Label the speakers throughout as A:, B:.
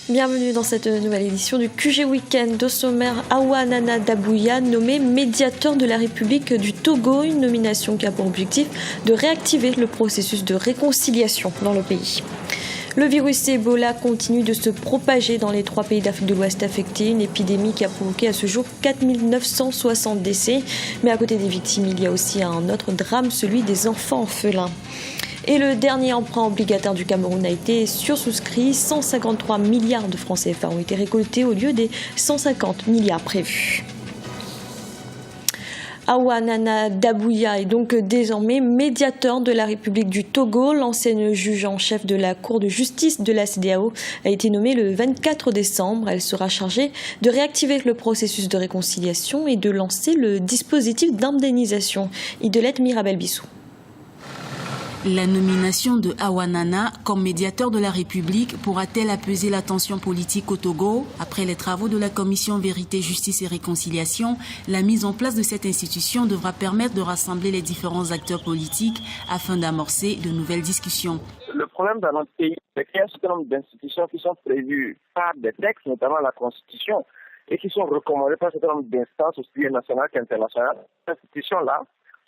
A: Bienvenue dans cette nouvelle édition du QG Week-end. Au sommaire, Awa Nana Dabouya, nommé médiateur de la République du Togo, une nomination qui a pour objectif de réactiver le processus de réconciliation dans le pays. Le virus Ebola continue de se propager dans les 3 pays d'Afrique de l'Ouest affectés, une épidémie qui a provoqué à ce jour 4 960 décès. Mais à côté des victimes, il y a aussi un autre drame, celui des enfants orphelins. Et le dernier emprunt obligataire du Cameroun a été sursouscrit. 153 milliards de francs CFA ont été récoltés au lieu des 150 milliards prévus. Awa Nana Dabouya est donc désormais médiateur de la République du Togo. L'ancienne juge en chef de la Cour de justice de la CEDEAO a été nommée le 24 décembre. Elle sera chargée de réactiver le processus de réconciliation et de lancer le dispositif d'indemnisation. Idelette Mirabel-Bissou.
B: La nomination de Awa Nana comme médiateur de la République pourra-t-elle apaiser la tension politique au Togo? Après les travaux de la Commission Vérité, Justice et Réconciliation, la mise en place de cette institution devra permettre de rassembler les différents acteurs politiques afin d'amorcer de nouvelles discussions.
C: Le problème dans notre pays, c'est qu'il y a un certain nombre d'institutions qui sont prévues par des textes, notamment la Constitution, et qui sont recommandées par un certain nombre d'instances, aussi bien nationales qu'internationales. Ces institutions-là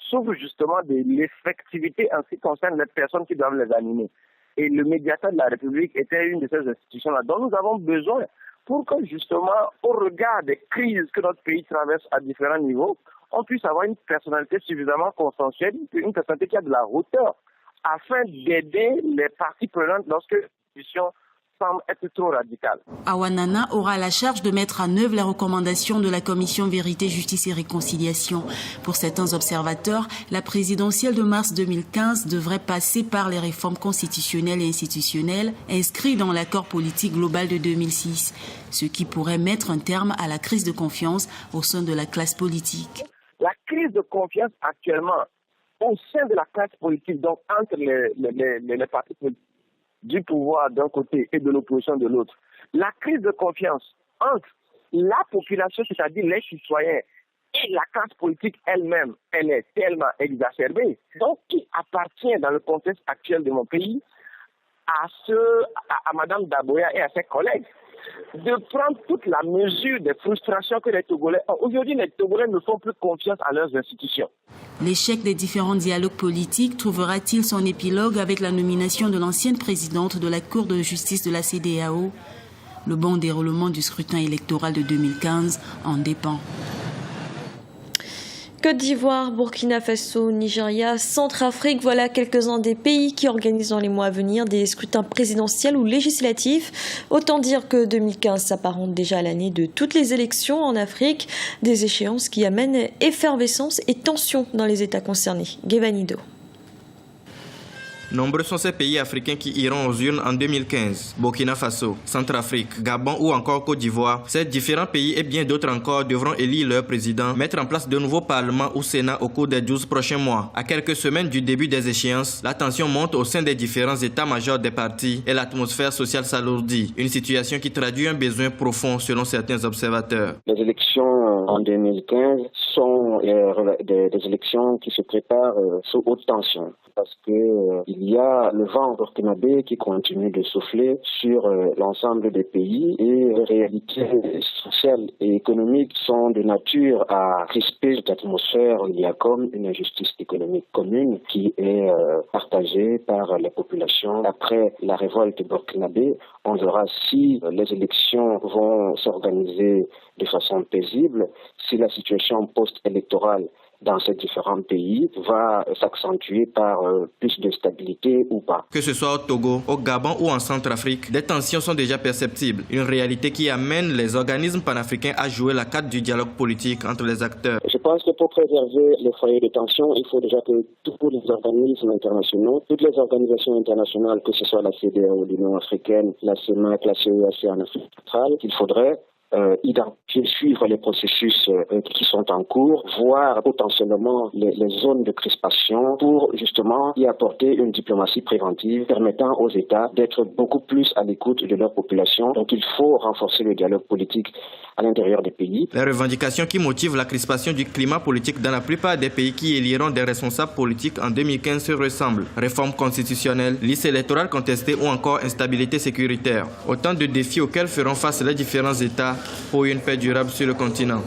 C: s'ouvre justement de l'effectivité en ce qui concerne les personnes qui doivent les animer. Et le médiateur de la République était une de ces institutions-là dont nous avons besoin pour que justement, au regard des crises que notre pays traverse à différents niveaux, on puisse avoir une personnalité suffisamment consensuelle, une personnalité qui a de la hauteur, afin d'aider les parties prenantes lorsque l'institution semble être trop radicale.
B: Awa Nana aura la charge de mettre en œuvre les recommandations de la Commission Vérité, Justice et Réconciliation. Pour certains observateurs, la présidentielle de mars 2015 devrait passer par les réformes constitutionnelles et institutionnelles inscrites dans l'accord politique global de 2006, ce qui pourrait mettre un terme à la crise de confiance au sein de la classe politique.
C: La crise de confiance actuellement au sein de la classe politique, donc entre les partis politiques, du pouvoir d'un côté et de l'opposition de l'autre. La crise de confiance entre la population, c'est-à-dire les citoyens, et la classe politique elle-même, elle est tellement exacerbée. Donc, il appartient dans le contexte actuel de mon pays à Mme Dabouya et à ses collègues de prendre toute la mesure des frustrations que les Togolais ont. Aujourd'hui, les Togolais ne font plus confiance à leurs institutions.
B: L'échec des différents dialogues politiques trouvera-t-il son épilogue avec la nomination de l'ancienne présidente de la Cour de justice de la CEDEAO? Le bon déroulement du scrutin électoral de 2015 en dépend.
A: Côte d'Ivoire, Burkina Faso, Nigeria, Centrafrique, voilà quelques-uns des pays qui organisent dans les mois à venir des scrutins présidentiels ou législatifs. Autant dire que 2015 s'apparente déjà à l'année de toutes les élections en Afrique, des échéances qui amènent effervescence et tension dans les États concernés. Guevanido.
D: Nombreux sont ces pays africains qui iront aux urnes en 2015. Burkina Faso, Centrafrique, Gabon ou encore Côte d'Ivoire. Ces différents pays et bien d'autres encore devront élire leur président, mettre en place de nouveaux parlements ou sénats au cours des 12 prochains mois. À quelques semaines du début des échéances, la tension monte au sein des différents états-majors des partis et l'atmosphère sociale s'alourdit. Une situation qui traduit un besoin profond selon certains observateurs.
E: Les élections en 2015 sont des élections qui se préparent sous haute tension parce que il y a le vent burkinabé qui continue de souffler sur l'ensemble des pays et les réalités sociales et économiques sont de nature à crisper cette atmosphère. Il y a comme une injustice économique commune qui est partagée par les populations. Après la révolte burkinabé, on verra si les élections vont s'organiser de façon paisible, si la situation post-électorale dans ces différents pays va s'accentuer par plus de stabilité ou pas.
D: Que ce soit au Togo, au Gabon ou en Centrafrique, des tensions sont déjà perceptibles. Une réalité qui amène les organismes panafricains à jouer la carte du dialogue politique entre les acteurs.
E: Je pense que pour préserver les foyers de tension, il faut déjà que tous les organismes internationaux, toutes les organisations internationales, que ce soit la CEDEAO, l'Union africaine, la CEMAC, la CEAC en Afrique centrale, qu'il faudrait identifier, suivre les processus qui sont en cours, voir potentiellement les zones de crispation pour justement y apporter une diplomatie préventive permettant aux États d'être beaucoup plus à l'écoute de leur population. Donc il faut renforcer le dialogue politique à l'intérieur des pays.
D: Les revendications qui motivent la crispation du climat politique dans la plupart des pays qui éliront des responsables politiques en 2015 se ressemblent. Réforme constitutionnelle, liste électorale contestée ou encore instabilité sécuritaire. Autant de défis auxquels feront face les différents États pour une paix durable sur le continent.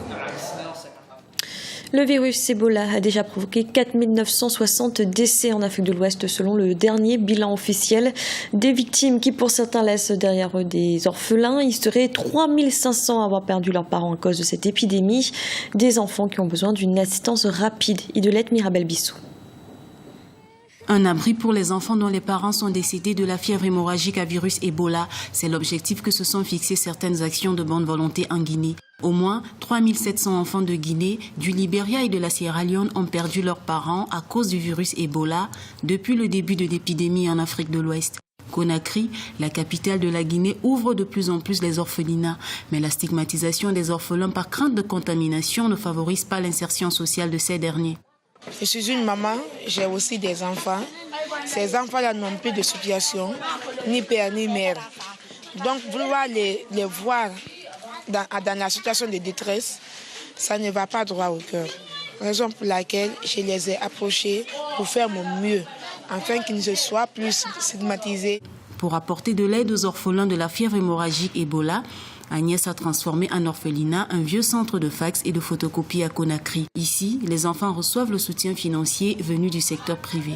A: Le virus Ebola a déjà provoqué 4 960 décès en Afrique de l'Ouest selon le dernier bilan officiel. Des victimes qui pour certains laissent derrière eux des orphelins. Il serait 3 500 à avoir perdu leurs parents à cause de cette épidémie. Des enfants qui ont besoin d'une assistance rapide. Idelette Mirabel-Bissou.
B: Un abri pour les enfants dont les parents sont décédés de la fièvre hémorragique à virus Ebola. C'est l'objectif que se sont fixés certaines actions de bonne volonté en Guinée. Au moins 3 700 enfants de Guinée, du Libéria et de la Sierra Leone ont perdu leurs parents à cause du virus Ebola depuis le début de l'épidémie en Afrique de l'Ouest. Conakry, la capitale de la Guinée, ouvre de plus en plus les orphelinats. Mais la stigmatisation des orphelins par crainte de contamination ne favorise pas l'insertion sociale de ces derniers.
F: Je suis une maman, j'ai aussi des enfants. Ces enfants-là n'ont plus de situation, ni père ni mère. Donc vouloir les voir dans la situation de détresse, ça ne va pas droit au cœur. Raison pour laquelle je les ai approchés pour faire mon mieux, afin qu'ils ne soient plus stigmatisés.
B: Pour apporter de l'aide aux orphelins de la fièvre hémorragique Ebola, Agnès a transformé en orphelinat un vieux centre de fax et de photocopie à Conakry. Ici, les enfants reçoivent le soutien financier venu du secteur privé.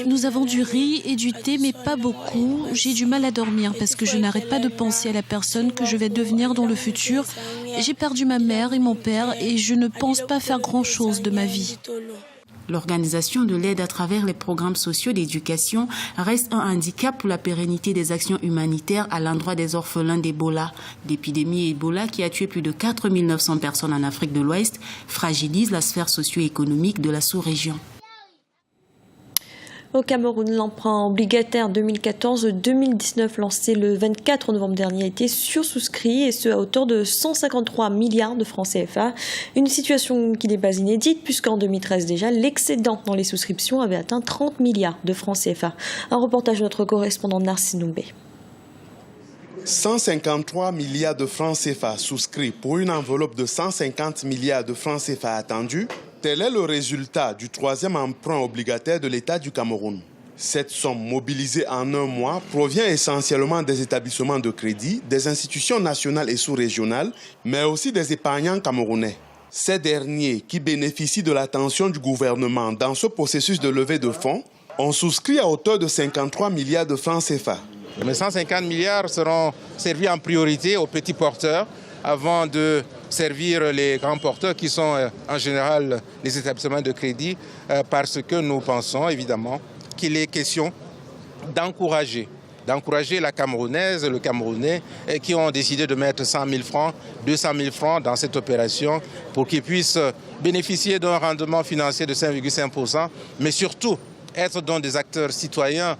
G: Nous avons du riz et du thé, mais pas beaucoup. J'ai du mal à dormir parce que je n'arrête pas de penser à la personne que je vais devenir dans le futur. J'ai perdu ma mère et mon père et je ne pense pas faire grand-chose de ma vie.
B: L'organisation de l'aide à travers les programmes sociaux d'éducation reste un handicap pour la pérennité des actions humanitaires à l'endroit des orphelins d'Ebola. L'épidémie Ebola, qui a tué plus de 4 900 personnes en Afrique de l'Ouest, fragilise la sphère socio-économique de la sous-région.
A: Au Cameroun, l'emprunt obligataire 2014-2019 lancé le 24 novembre dernier a été sursouscrit et ce à hauteur de 153 milliards de francs CFA. Une situation qui n'est pas inédite puisqu'en 2013 déjà, l'excédent dans les souscriptions avait atteint 30 milliards de francs CFA. Un reportage de notre correspondant Narcisse Noumbé.
H: 153 milliards de francs CFA souscrits pour une enveloppe de 150 milliards de francs CFA attendus. Tel est le résultat du troisième emprunt obligataire de l'État du Cameroun. Cette somme mobilisée en un mois provient essentiellement des établissements de crédit, des institutions nationales et sous-régionales, mais aussi des épargnants camerounais. Ces derniers, qui bénéficient de l'attention du gouvernement dans ce processus de levée de fonds, ont souscrit à hauteur de 53 milliards de francs CFA.
I: Les 150 milliards seront servis en priorité aux petits porteurs avant de servir les grands porteurs qui sont en général les établissements de crédit parce que nous pensons évidemment qu'il est question d'encourager la Camerounaise, le Camerounais qui ont décidé de mettre 100 000 francs, 200 000 francs dans cette opération pour qu'ils puissent bénéficier d'un rendement financier de 5,5%, mais surtout être donc des acteurs citoyens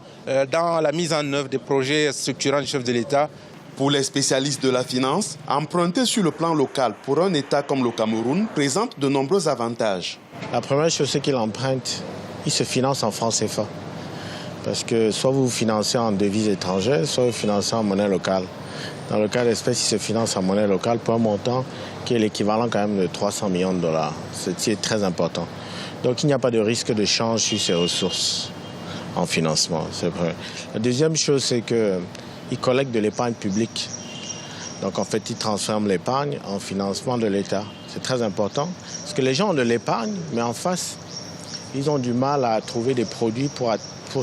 I: dans la mise en œuvre des projets structurants du chef de l'État.
H: Pour les spécialistes de la finance, emprunter sur le plan local pour un État comme le Cameroun présente de nombreux avantages.
J: La première chose, c'est qu'il emprunte, il se finance en francs CFA. Parce que soit vous financez en devises étrangères, soit vous financez en monnaie locale. Dans le cas d'espèce, il se finance en monnaie locale pour un montant qui est l'équivalent quand même de 300 millions de dollars, ce qui est très important. Donc il n'y a pas de risque de change sur ces ressources en financement, c'est vrai. La deuxième chose, c'est qu'il collecte de l'épargne publique. Donc en fait, il transforme l'épargne en financement de l'État. C'est très important parce que les gens ont de l'épargne, mais en face, ils ont du mal à trouver des produits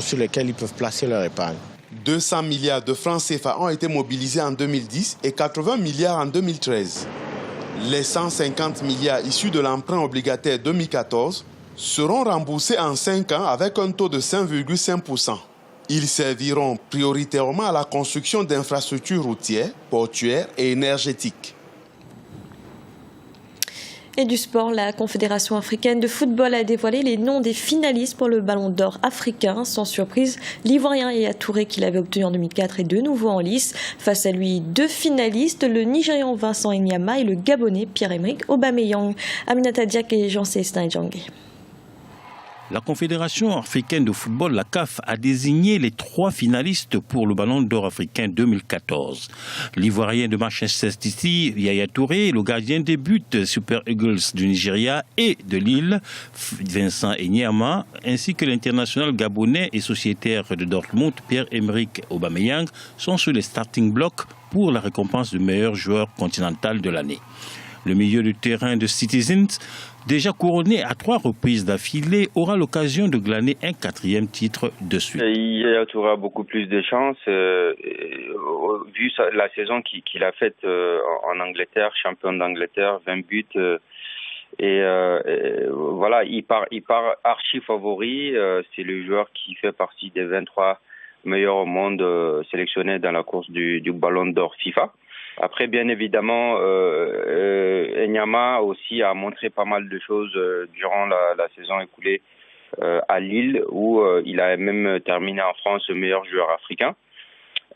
J: sur lesquels ils peuvent placer leur épargne.
H: 200 milliards de francs CFA ont été mobilisés en 2010 et 80 milliards en 2013. Les 150 milliards issus de l'emprunt obligataire 2014 seront remboursés en 5 ans avec un taux de 5,5%. Ils serviront prioritairement à la construction d'infrastructures routières, portuaires et énergétiques.
A: Et du sport, la Confédération africaine de football a dévoilé les noms des finalistes pour le Ballon d'Or africain. Sans surprise, l'Ivoirien Yaya Touré, qui l'avait obtenu en 2004, est de nouveau en lice. Face à lui, 2 finalistes, le Nigérian Vincent Enyama et le Gabonais Pierre-Emerick Aubameyang. Aminata Diak et Jean-Célestin Djangé.
K: La Confédération africaine de football, la CAF, a désigné les 3 finalistes pour le Ballon d'Or africain 2014. L'Ivoirien de Manchester City, Yaya Touré, le gardien des buts Super Eagles du Nigeria et de Lille, Vincent Enyama, ainsi que l'international gabonais et sociétaire de Dortmund, Pierre-Emerick Aubameyang, sont sur les starting blocks pour la récompense du meilleur joueur continental de l'année. Le milieu de terrain de Citizens, déjà couronné à 3 reprises d'affilée, aura l'occasion de glaner un 4e titre de suite.
L: Yaya Touré a beaucoup plus de chance, vu la saison qu'il a faite en Angleterre, champion d'Angleterre, 20 buts. Voilà, il part archi favori. C'est le joueur qui fait partie des 23 meilleurs au monde sélectionnés dans la course du Ballon d'Or FIFA. Après, bien évidemment, Enyama aussi a montré pas mal de choses durant la saison écoulée à Lille, où il a même terminé en France meilleur joueur africain,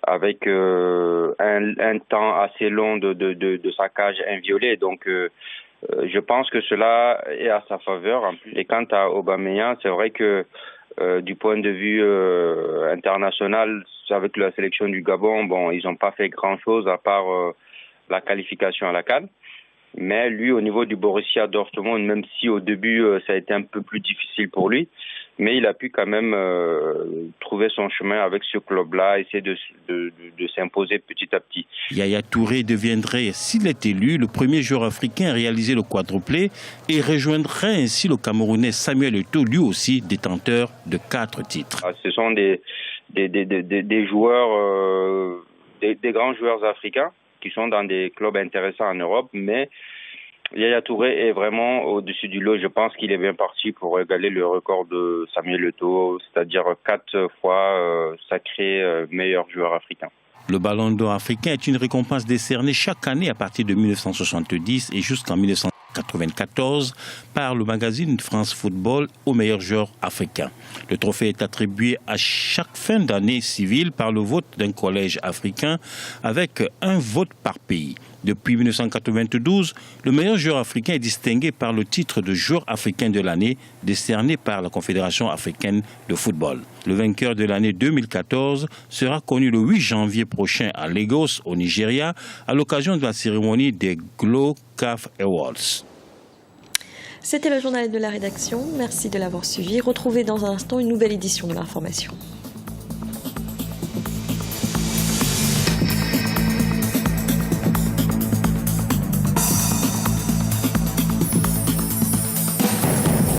L: avec un temps assez long de sa cage inviolée. Donc, je pense que cela est à sa faveur. Et quant à Aubameyang, c'est vrai que du point de vue international, avec la sélection du Gabon, bon, ils n'ont pas fait grand-chose à part la qualification à la CAN. Mais lui, au niveau du Borussia Dortmund, même si au début ça a été un peu plus difficile pour lui, mais il a pu quand même trouver son chemin avec ce club-là, essayer de s'imposer petit à petit.
K: Yaya Touré deviendrait, s'il est élu, le premier joueur africain à réaliser le quadruplé et rejoindrait ainsi le Camerounais Samuel Eto'o, lui aussi détenteur de 4 titres.
L: Ce sont des joueurs, des grands joueurs africains qui sont dans des clubs intéressants en Europe, mais Yaya Touré est vraiment au-dessus du lot. Je pense qu'il est bien parti pour égaler le record de Samuel Eto'o, c'est-à-dire 4 fois sacré meilleur joueur africain.
K: Le Ballon d'Or africain est une récompense décernée chaque année à partir de 1970 et jusqu'en 1994 par le magazine France Football aux meilleurs joueurs africains. Le trophée est attribué à chaque fin d'année civile par le vote d'un collège africain avec un vote par pays. Depuis 1992, le meilleur joueur africain est distingué par le titre de joueur africain de l'année décerné par la Confédération africaine de football. Le vainqueur de l'année 2014 sera connu le 8 janvier prochain à Lagos, au Nigeria, à l'occasion de la cérémonie des Glow CAF Awards.
A: C'était le journal de la rédaction. Merci de l'avoir suivi. Retrouvez dans un instant une nouvelle édition de l'information.